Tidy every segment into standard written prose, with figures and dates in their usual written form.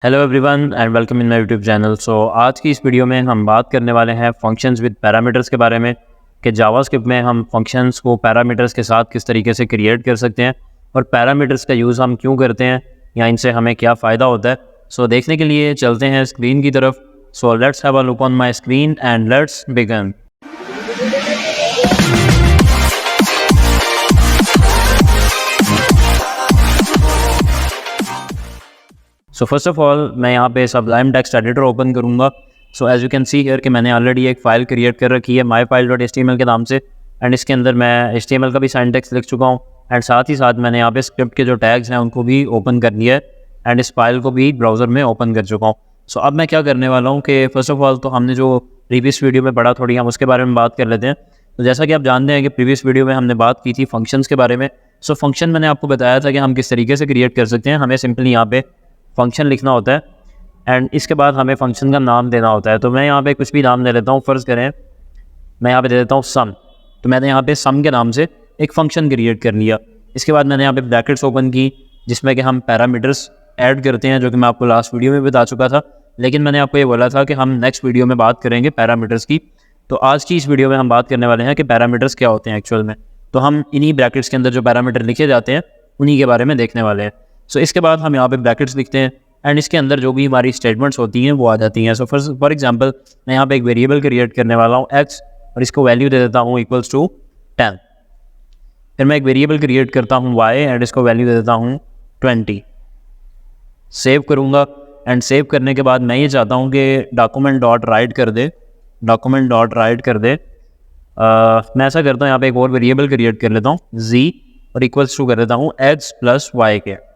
Hello everyone and welcome in my YouTube channel. आज की इस वीडियो में हम बात करने वाले हैं फंक्शंस विद पैरामीटर्स के बारे में कि जावास्क्रिप्ट में हम फंक्शंस को पैरामीटर्स के साथ किस तरीके से क्रिएट कर सकते हैं और पैरामीटर्स का यूज़ हम क्यों करते हैं या इनसे हमें क्या फ़ायदा होता है। देखने के लिए चलते हैं स्क्रीन की तरफ। Let's have a look on my screen and let's begin. First of all मैं यहाँ पे सबलाइम टेक्स्ट एडिटर ओपन करूँगा। As you can see here कि मैंने ऑलरेडी एक फ़ाइल क्रिएट कर रखी है myfile.html के नाम से, एंड इसके अंदर मैं HTML का भी सिंटैक्स लिख चुका हूँ एंड साथ ही साथ मैंने यहाँ पे स्क्रिप्ट के जो टैग्स हैं उनको भी ओपन कर लिया है एंड इस फाइल को भी ब्राउज़र में ओपन कर चुका हूँ। अब मैं क्या करने वाला हूँ कि फ़र्स्ट ऑफ ऑल तो हमने जो प्रीवियस वीडियो में पढ़ा थोड़ी हम उसके बारे में बात कर लेते हैं। तो जैसा कि आप जानते हैं कि प्रीवियस वीडियो में हमने बात की थी फंक्शंस के बारे में। फंक्शन मैंने आपको बताया था कि हम किस तरीके से क्रिएट कर सकते हैं। हमें सिंपली यहाँ पे फंक्शन लिखना होता है एंड इसके बाद हमें फंक्शन का नाम देना होता है। तो मैं यहाँ पे कुछ भी नाम दे लेता हूँ। फ़र्ज़ करें मैं यहाँ पे दे देता हूँ सम। तो मैंने यहाँ पे सम के नाम से एक फ़ंक्शन क्रिएट कर लिया। इसके बाद मैंने यहाँ पे ब्रैकेट्स ओपन की जिसमें कि हम पैरामीटर्स ऐड करते हैं, जो कि मैं आपको लास्ट वीडियो में बता चुका था, लेकिन मैंने आपको ये बोला था कि हम नेक्स्ट वीडियो में बात करेंगे पैरामीटर्स की। तो आज की इस वीडियो में हम बात करने वाले हैं कि पैरामीटर्स क्या होते हैं एक्चुअल में। तो हम इन्हीं ब्रैकेट्स के अंदर जो पैरामीटर लिखे जाते हैं उन्हीं के बारे में देखने वाले हैं। इसके बाद हम यहाँ पे ब्रैकेट्स लिखते हैं एंड इसके अंदर जो भी हमारी स्टेटमेंट्स होती हैं वो आ जाती हैं। फॉर एग्जांपल मैं यहाँ पे एक वेरिएबल क्रिएट करने वाला हूँ x और इसको वैल्यू दे देता हूँ इक्वल्स टू 10। फिर मैं एक वेरिएबल क्रिएट करता हूँ y एंड इसको वैल्यू दे देता हूँ 20। सेव करूँगा एंड सेव करने के बाद मैं ये चाहता हूँ कि डॉक्यूमेंट डॉट राइट कर दे। मैं ऐसा करता हूँ, यहाँ पे एक और वेरिएबल क्रिएट कर लेता हूँ z और इक्वल्स टू कर देता हूँ x प्लस y के,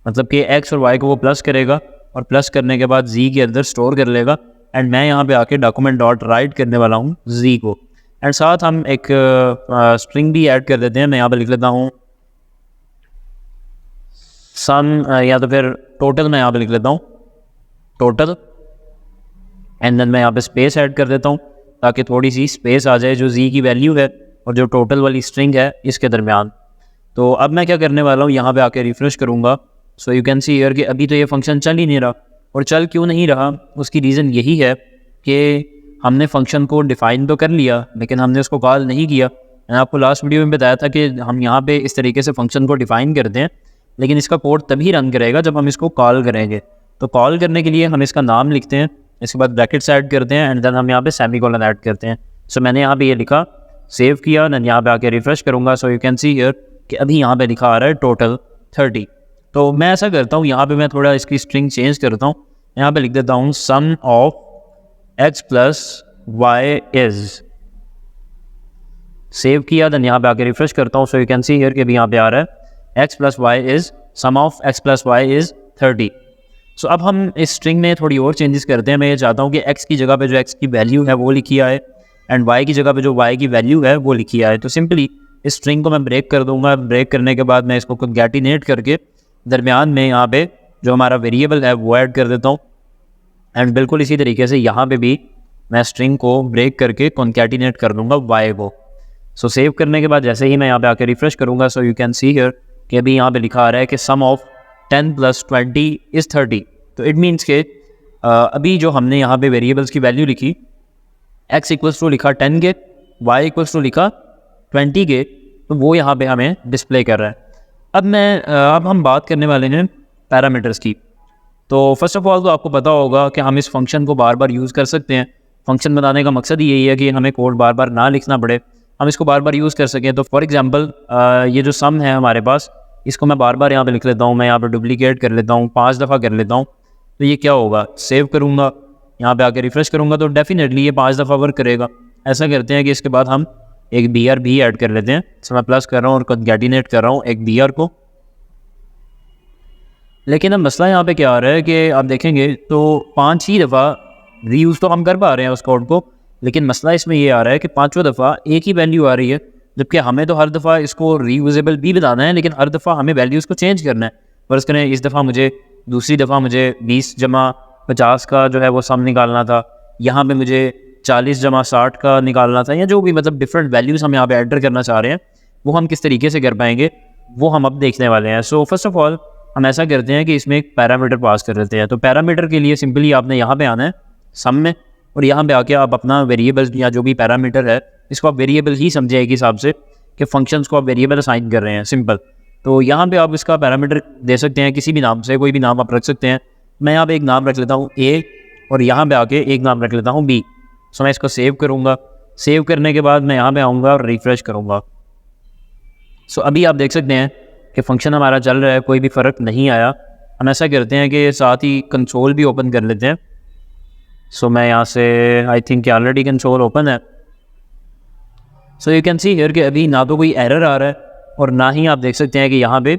मतलब कि x और y को वो प्लस करेगा और प्लस करने के बाद z के अंदर स्टोर कर लेगा एंड मैं यहाँ पे आके डॉक्यूमेंट डॉट राइट करने वाला हूँ z को। एंड साथ हम एक स्ट्रिंग भी ऐड कर देते हैं। मैं यहाँ पे लिख लेता हूँ सम या तो फिर टोटल, मैं यहाँ पे लिख लेता हूँ टोटल एंड देन मैं यहाँ पे स्पेस ऐड कर देता हूँ ताकि थोड़ी सी स्पेस आ जाए जो z की वैल्यू है और जो टोटल वाली स्ट्रिंग है इसके दरमियान। तो अब मैं क्या करने वाला हूँ, यहाँ पे आके रिफ्रेश करूँगा। यू कैन सी हियर कि अभी तो ये फंक्शन चल ही नहीं रहा। और चल क्यों नहीं रहा, उसकी रीज़न यही है कि हमने फंक्शन को डिफ़ाइन तो कर लिया लेकिन हमने उसको कॉल नहीं किया। मैंने आपको लास्ट वीडियो में बताया था कि हम यहाँ पे इस तरीके से फंक्शन को डिफ़ाइन करते हैं लेकिन इसका कोड तभी रन करेगा जब हम इसको कॉल करेंगे। तो कॉल करने के लिए हम इसका नाम लिखते हैं, इसके बाद ब्रैकेट्स ऐड करते हैं एंड देन हम यहाँ पे सेमीकोलन ऐड करते हैं। मैंने यहाँ पे ये लिखा, सेव किया, देन यहाँ पे आके रिफ्रेश करूँगा। यू कैन सी हियर कि अभी यहाँ पे लिखा आ रहा है टोटल 30। तो मैं ऐसा करता हूँ, यहाँ पे मैं थोड़ा इसकी स्ट्रिंग चेंज करता हूँ। यहाँ पे लिख देता हूँ sum of x plus y is. Save किया, देन यहाँ पे आके रिफ्रेश करता हूँ। यू कैन सी हियर कि अभी यहाँ पे आ रहा है x plus y is sum of x plus y is 30। अब हम इस स्ट्रिंग में थोड़ी और चेंजेस करते हैं। मैं ये चाहता हूँ कि x की जगह पे जो x की वैल्यू है वो लिखी आए एंड y की जगह पे जो y की वैल्यू है वो लिखी आए। तो सिंपली इस स्ट्रिंग को मैं ब्रेक कर दूंगा। ब्रेक करने के बाद मैं इसको कंकैटिनेट करके दरमियान में यहाँ पे जो हमारा वेरिएबल है वो ऐड कर देता हूँ एंड बिल्कुल इसी तरीके से यहाँ पे भी मैं स्ट्रिंग को ब्रेक करके कंकैटिनेट कर दूंगा y को। सेव करने के बाद जैसे ही मैं यहाँ पे आके रिफ्रेश करूँगा, यू कैन सी हियर कि अभी यहाँ पे लिखा आ रहा है कि सम ऑफ 10 प्लस 20 इज़ 30। तो इट मीन्स के अभी जो हमने यहाँ पे वेरिएबल्स की वैल्यू लिखी, x इक्वल्स टू लिखा 10 के, y इक्वल्स टू लिखा 20 के, तो वो यहाँ पे हमें डिस्प्ले कर रहा है। अब हम बात करने वाले हैं पैरामीटर्स की। तो फर्स्ट ऑफ ऑल तो आपको पता होगा कि हम इस फंक्शन को बार बार यूज़ कर सकते हैं। फंक्शन बनाने का मकसद ही यही है कि हमें कोड बार बार ना लिखना पड़े, हम इसको बार बार यूज़ कर सकें। तो फॉर एग्जांपल ये जो सम है हमारे पास, इसको मैं बार बार यहाँ पे लिख लेता हूँ। मैं यहाँ पे डुप्लीकेट कर लेता हूँ, 5 दफ़ा कर लेता हूँ। तो ये क्या होगा, सेव करूँगा, यहाँ पे आके रिफ्रेश करूँगा तो डेफिनेटली ये 5 दफ़ा वर्क करेगा। ऐसा करते हैं कि इसके बाद हम एक br भी ऐड कर लेते हैं। मैं प्लस कर रहा हूँ और कंकैटिनेट कर रहा हूँ एक br को। लेकिन अब मसला यहाँ पे क्या आ रहा है कि आप देखेंगे तो 5 ही दफ़ा रीयूज़ तो हम कर पा रहे हैं उस कोड को, लेकिन मसला इसमें ये आ रहा है कि 5वां दफ़ा एक ही वैल्यू आ रही है, जबकि हमें तो हर दफ़ा इसको रीयूजेबल भी बनाना है लेकिन हर दफ़ा हमें वैल्यूज़ को चेंज करना है। फर्ज करें इस दफ़ा मुझे दूसरी दफ़ा मुझे 20 जमा 50 का जो है वो सम निकालना था, यहाँ पे मुझे 40 जमा 60 का निकालना था, या जो भी मतलब डिफरेंट वैल्यूज़ हम यहाँ पे एंटर करना चाह रहे हैं वो हम किस तरीके से कर पाएंगे वो हम अब देखने वाले हैं। फर्स्ट ऑफ ऑल हम ऐसा करते हैं कि इसमें एक पैरामीटर पास कर देते हैं। तो पैरामीटर के लिए सिंपली आपने यहाँ पे आना है सम में, और यहाँ पे आके आप अपना वेरिएबल या जो भी पैरामीटर है इसको आप वेरिएबल ही समझे एक हिसाब से कि फंक्शंस को आप वेरिएबल असाइन कर रहे हैं, सिंपल। तो यहाँ पे आप इसका पैरामीटर दे सकते हैं किसी भी नाम से, कोई भी नाम आप रख सकते हैं। मैं यहाँ पे एक नाम रख लेता हूँ ए, और यहाँ पे आके एक नाम रख लेता हूँ बी। सो मैं इसको सेव करूँगा। सेव करने के बाद मैं यहाँ पे आऊँगा और रिफ्रेश करूँगा। सो अभी आप देख सकते हैं कि फंक्शन हमारा चल रहा है, कोई भी फ़र्क नहीं आया। हम ऐसा करते हैं कि साथ ही कंसोल भी ओपन कर लेते हैं। सो मैं यहाँ से I think already console open है। So you can see here कि अभी ना तो कोई एरर आ रहा है और ना ही आप देख सकते हैं कि यहाँ पे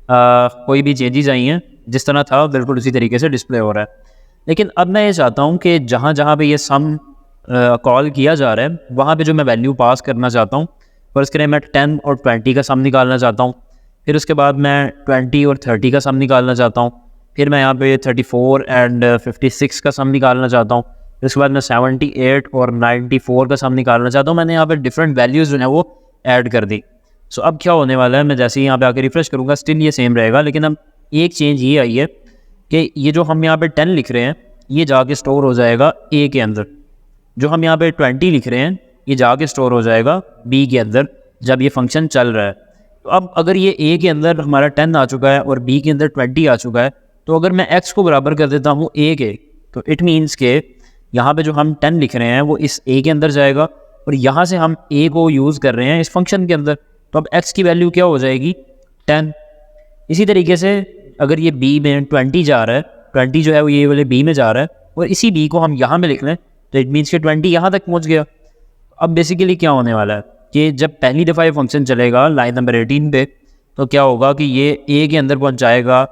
कोई भी चेंजेस आई हैं। जिस तरह था बिल्कुल उसी तरीके से डिस्प्ले हो रहा है। लेकिन अब मैं ये चाहता हूँ कि जहाँ जहाँ पे ये सम कॉल किया जा रहा है वहाँ पे जो मैं वैल्यू पास करना चाहता हूँ, फर्स्ट करें मैं 10 और 20 का सम निकालना चाहता हूँ। फिर उसके बाद मैं 20 और 30 का सम निकालना चाहता हूँ। फिर मैं यहाँ पे 34 एंड 56 का सम निकालना चाहता हूँ। फिर उसके बाद मैं 78 और 94 का सम निकालना चाहता हूँ। मैंने यहाँ पे डिफरेंट वैल्यूज़ जो है वो ऐड कर दी। सो अब क्या होने वाला है, मैं जैसे ही यहाँ पे आके रिफ्रेश करूँगा स्टिल ये सेम रहेगा, लेकिन अब एक चेंज ये आई है कि ये जो हम यहाँ पे 10 लिख रहे हैं ये जाके स्टोर हो जाएगा ए के अंदर। जो हम यहाँ पे 20 लिख रहे हैं ये जाके स्टोर हो जाएगा बी के अंदर जब ये फंक्शन चल रहा है। तो अब अगर ये ए के अंदर हमारा 10 आ चुका है और बी के अंदर 20 आ चुका है, तो अगर मैं एक्स को बराबर कर देता हूँ ए के, तो इट मीन्स के यहाँ पे जो हम 10 लिख रहे हैं वो इस ए के अंदर जाएगा और यहाँ से हम ए को यूज़ कर रहे हैं इस फंक्शन के अंदर। तो अब एक्स की वैल्यू क्या हो जाएगी 10। इसी तरीके से अगर ये बी में 20 जा रहा है, 20 जो है वो ये वाले बी में जा रहा है, और इसी बी को हम यहाँ में लिख लें तो इट मीन्स के 20 यहाँ तक पहुँच गया। अब बेसिकली क्या होने वाला है कि जब पहली दफ़ा ये फंक्शन चलेगा लाइन नंबर 18 पे, तो क्या होगा कि ये ए के अंदर पहुँच जाएगा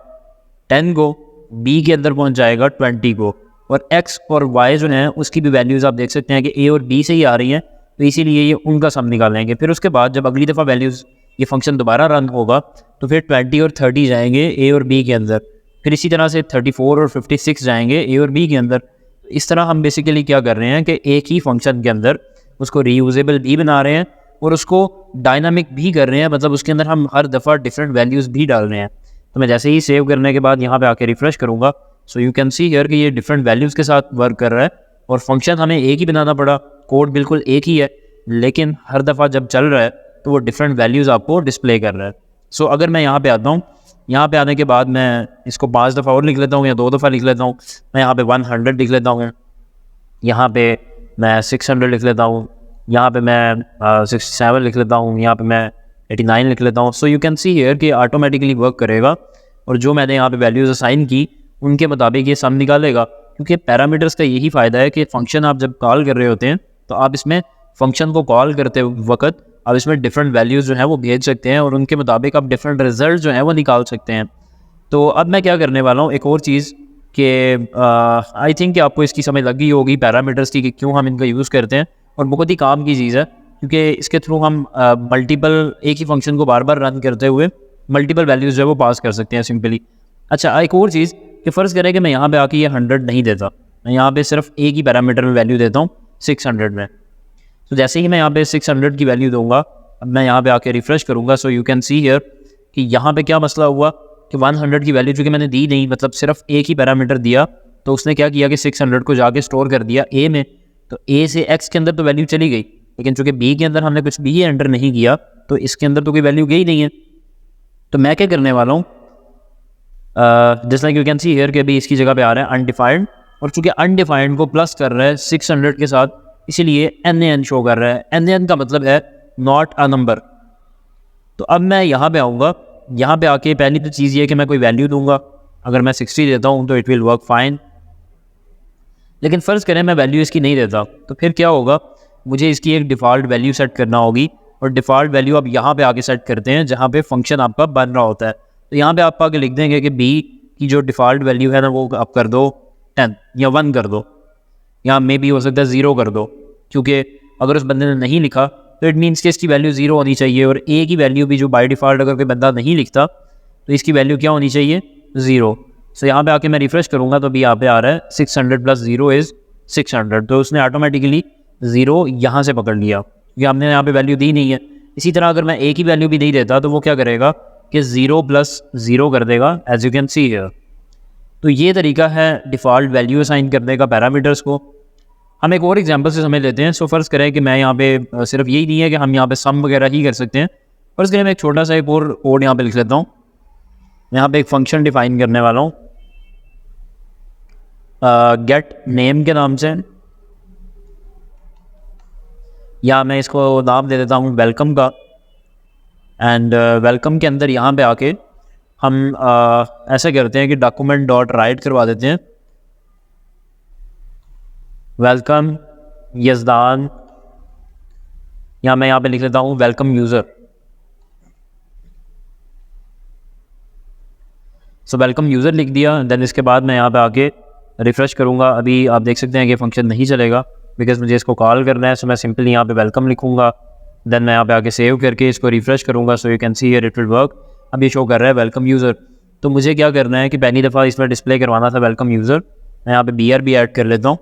10 को, बी के अंदर पहुँच जाएगा 20 को, और एक्स और वाई जो है उसकी भी वैल्यूज़ आप देख सकते हैं कि ए और बी से ही आ रही हैं, तो इसीलिए ये उनका सम निकालेंगे। फिर उसके बाद जब अगली दफ़ा वैल्यूज़ ये फंक्शन दोबारा रन होगा तो फिर 20 और 30 जाएंगे ए और बी के अंदर। फिर इसी तरह से 34 और 56 जाएंगे ए और बी के अंदर। इस तरह हम बेसिकली क्या कर रहे हैं कि एक ही फंक्शन के अंदर उसको रीयूजेबल भी बना रहे हैं और उसको डायनामिक भी कर रहे हैं, मतलब उसके अंदर हम हर दफ़ा डिफरेंट वैल्यूज़ भी डाल रहे हैं। तो मैं जैसे ही सेव करने के बाद यहाँ पे आके रिफ्रेश करूँगा, सो यू कैन सी हियर कि ये डिफरेंट वैल्यूज़ के साथ वर्क कर रहा है और फंक्शन हमें एक ही बनाना पड़ा, कोड बिल्कुल एक ही है, लेकिन हर दफ़ा जब चल रहा है तो वो डिफरेंट वैल्यूज़ आपको डिस्प्ले कर रहा है। सो अगर मैं यहाँ पे आता हूँ, यहाँ पे आने के बाद मैं इसको 5 दफ़ा और लिख लेता हूँ या 2 दफ़ा लिख लेता हूँ। मैं यहाँ पे 100 लिख लेता हूँ, यहाँ पे मैं 600 लिख लेता हूँ, यहाँ पे मैं 67 लिख लेता हूँ, यहाँ पे मैं 89 लिख लेता हूँ। सो यू कैन सी हियर कि ऑटोमेटिकली वर्क करेगा और जो मैंने यहाँ पे वैल्यूज़ असाइन की उनके मुताबिक ये सम निकालेगा। क्योंकि पैरामीटर्स का यही फ़ायदा है कि फंक्शन आप जब कॉल कर रहे होते हैं तो आप इसमें फंक्शन को कॉल करते वक्त आप इसमें डिफरेंट वैल्यूज़ जो हैं वो भेज सकते हैं और उनके मुताबिक आप डिफरेंट रिजल्ट जो हैं वो निकाल सकते हैं। तो अब मैं क्या करने वाला हूँ, एक और चीज़ कि आई थिंक कि आपको इसकी समझ लग गई होगी पैरामीटर्स की कि क्यों हम इनका यूज़ करते हैं, और बहुत ही काम की चीज़ है क्योंकि इसके थ्रू हम मल्टीपल एक ही फंक्शन को बार बार रन करते हुए मल्टीपल वैल्यूज़ जो है वो पास कर सकते हैं सिंपली। अच्छा, एक और चीज़ कि फ़र्ज़ करें कि मैं यहाँ पे आके ये 100 नहीं देता, मैं यहाँ पे सिर्फ एक ही पैरामीटर में वैल्यू देता हूँ 600 में। तो जैसे ही मैं यहाँ पे 600 की वैल्यू दूंगा, अब मैं यहाँ पे आके रिफ्रेश करूँगा, सो यू कैन सी हियर कि यहाँ पे क्या मसला हुआ कि 100 की वैल्यू चूँकि मैंने दी नहीं, मतलब सिर्फ एक ही पैरामीटर दिया, तो उसने क्या किया कि 600 को जाके स्टोर कर दिया ए में। तो ए से एक्स के अंदर तो वैल्यू चली गई, लेकिन चूँकि बी के अंदर हमने कुछ भी एंटर नहीं किया तो इसके अंदर तो कोई वैल्यू गई नहीं है। तो मैं क्या करने वाला हूँ, just like you can see here कि अभी इसकी जगह पे आ रहा है अनडिफाइंड, और चूँकि अनडिफाइंड को प्लस कर रहा है 600 के साथ, इसीलिए NaN शो कर रहा है। NaN का मतलब है नॉट अ नंबर। तो अब मैं यहाँ पे आऊँगा, यहाँ पे आके पहली तो चीज़ ये है कि मैं कोई वैल्यू दूंगा। अगर मैं 60 देता हूँ तो इट विल वर्क फाइन, लेकिन फ़र्ज़ करें मैं वैल्यू इसकी नहीं देता, तो फिर क्या होगा, मुझे इसकी एक डिफ़ॉल्ट वैल्यू सेट करना होगी, और डिफ़ॉल्ट वैल्यू आप यहाँ पे आके सेट करते हैं जहाँ पे फंक्शन आपका बन रहा होता है। तो यहाँ पे आप आके लिख देंगे कि बी की जो डिफ़ॉल्ट वैल्यू है ना वो आप कर दो 10 या 1 कर दो, या मे भी हो सकता है 0 कर दो, क्योंकि अगर उस बंदे ने नहीं लिखा तो इट मीन्स कि इसकी वैल्यू 0 होनी चाहिए, और ए की वैल्यू भी जो बाय डिफ़ॉल्ट अगर कोई बंदा नहीं लिखता तो इसकी वैल्यू क्या होनी चाहिए 0। सो यहाँ पे आके मैं रिफ्रेश करूँगा तो अभी यहाँ पे आ रहा है 600 + 0 इज़ 600, तो उसने ऑटोमेटिकली 0 यहाँ से पकड़ लिया क्योंकि हमने यहाँ पे वैल्यू दी नहीं है। इसी तरह अगर मैं ए की वैल्यू भी नहीं देता तो वो क्या करेगा, कि 0 + 0 कर देगा, as you can see here. तो ये तरीका है डिफ़ॉल्ट वैल्यू असाइन करने का पैरामीटर्स को। हम एक और एग्जांपल से समझ लेते हैं। सो फ़र्ज़ करें कि मैं यहाँ पे सिर्फ यही नहीं है कि हम यहाँ पे सम वगैरह ही कर सकते हैं। फ़र्ज़ करें मैं एक छोटा सा एक और कोड यहाँ पे लिख लेता हूँ। मैं यहाँ पे एक फ़ंक्शन डिफ़ाइन करने वाला हूँ गेट नेम के नाम से, या मैं इसको नाम दे देता हूँ वेलकम का। एंड वेलकम के अंदर यहाँ पे आके हम ऐसा करते हैं कि डॉक्यूमेंट डॉट राइट करवा देते हैं वेलकम यजदान, या मैं यहाँ पे लिख लेता हूँ welcome user. So welcome user लिख दिया। देन इसके बाद मैं यहाँ पे आके रिफ़्रेश करूँगा। अभी आप देख सकते हैं कि फंक्शन नहीं चलेगा बिकॉज़ मुझे इसको कॉल करना है। सो मैं सिंपली यहाँ पे वेलकम लिखूँगा। देन मैं यहाँ पे आके सेव करके इसको रिफ़्रेश करूँगा। सो you can see here it will work. अब ये शो कर रहा है वेलकम यूज़र। तो मुझे क्या करना है कि पहली दफ़ा इसमें डिस्प्ले करवाना था वेलकम यूज़र। मैं यहाँ पे BRB ऐड कर लेता हूँ,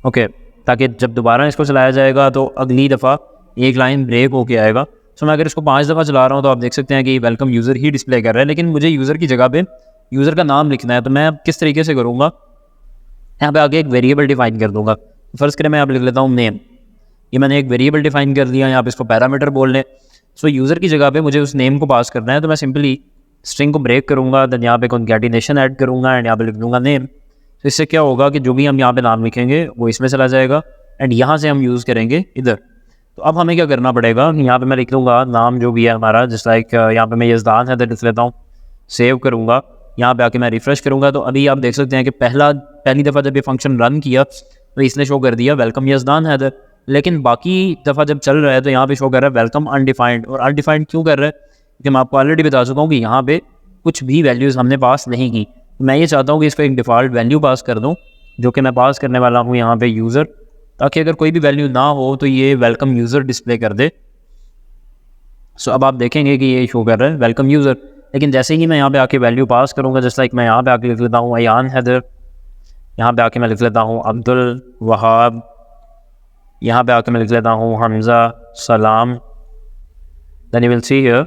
ओके, ताकि जब दोबारा इसको चलाया जाएगा तो अगली दफ़ा एक लाइन ब्रेक होके आएगा। सो मैं अगर इसको 5 दफ़ा चला रहा हूँ तो आप देख सकते हैं कि वेलकम यूज़र ही डिस्प्ले कर रहा है, लेकिन मुझे यूज़र की जगह पे यूज़र का नाम लिखना है। तो मैं किस तरीके से करूँगा, यहाँ पे आगे एक वेरिएबल डिफाइन कर दूँगा। फ़र्ज़ करें मैं यहाँ पे लिख लेता हूँ नेम। ये मैंने एक वेरिएबल डिफाइन कर दिया, यहाँ पे इसको पैरामीटर बोल लें। सो यूज़र की जगह पे मुझे उस नेम को पास करना है, तो मैं सिंपली स्ट्रिंग को ब्रेक करूँगा, देन यहाँ पे कॉन्कैटिनेशन ऐड करूँगा एंड यहाँ पे लिख दूँगा नेम। तो इससे क्या होगा कि जो भी हम यहाँ पे नाम लिखेंगे वो इसमें चला जाएगा एंड यहाँ से हम यूज़ करेंगे इधर। तो अब हमें क्या करना पड़ेगा, यहाँ पे मैं लिख लूँगा नाम जो भी है हमारा, जस्ट लाइक यहाँ पे मैं यजदान है तो लिख लेता हूँ, सेव करूँगा। यहाँ पे आके मैं रिफ़्रेश करूँगा तो अभी आप देख सकते हैं कि पहली दफ़ा जब ये फंक्शन रन किया तो इसने शो कर दिया वेलकम यजदान हैदर, लेकिन बाकी दफ़ा जब चल रहा है तो यहाँ पे शो कर रहा है वेलकम अनडिफाइंड। और अनडिफाइंड क्यों कर रहा है, क्योंकि मैं आपको ऑलरेडी बता चुका हूँ कि यहाँ पे कुछ भी वैल्यूज़ हमने पास नहीं की। मैं ये चाहता हूँ कि इसको एक डिफ़ॉल्ट वैल्यू पास कर दूँ, जो कि मैं पास करने वाला हूँ यहाँ पे यूज़र, ताकि अगर कोई भी वैल्यू ना हो तो ये वेलकम यूज़र डिस्प्ले कर दे। सो अब आप देखेंगे कि ये शो कर रहा है वेलकम यूज़र, लेकिन जैसे ही मैं यहाँ पे आके वैल्यू पास करूँगा, जस्ट लाइक मैं यहाँ पे आके लिख लेता हूँ अयान हैदर, यहाँ पे आके मैं लिख लेता हूँ अब्दुल वहाब, यहाँ पे आके मैं लिख लेता हूँ Hamza Salam. Then you will see here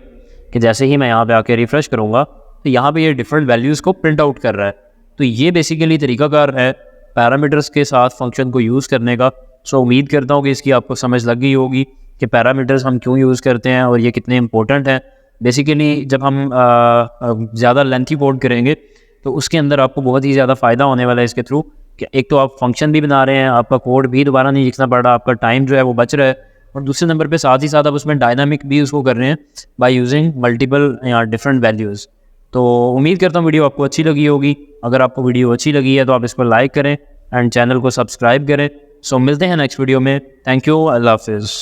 कि जैसे ही मैं यहाँ पे आके रिफ़्रेश करूँगा तो यहाँ पे ये डिफरेंट वैल्यूज़ को प्रिंट आउट कर रहा है। तो ये बेसिकली तरीकाकार है पैरामीटर्स के साथ फंक्शन को यूज़ करने का। सो उम्मीद करता हूँ कि इसकी आपको समझ लग गई होगी कि पैरामीटर्स हम क्यों यूज़ करते हैं और ये कितने इंपॉर्टेंट हैं। बेसिकली जब हम ज़्यादा लेंथी कोड करेंगे तो उसके अंदर आपको बहुत ही ज़्यादा फ़ायदा होने वाला है इसके थ्रू, कि एक तो आप फंक्शन भी बना रहे हैं, आपका कोड भी दोबारा नहीं लिखना पड़ रहा, आपका टाइम जो है वो बच रहा है, और दूसरे नंबर पे साथ ही साथ आप उसमें डायनामिक भी उसको कर रहे हैं बाय यूजिंग मल्टीपल या डिफरेंट वैल्यूज़। तो उम्मीद करता हूँ वीडियो आपको अच्छी लगी होगी। अगर आपको वीडियो अच्छी लगी है तो आप इसको लाइक करें एंड चैनल को सब्सक्राइब करें। सो मिलते हैं नेक्स्ट वीडियो में। थैंक यू, अल्लाह हाफिज़।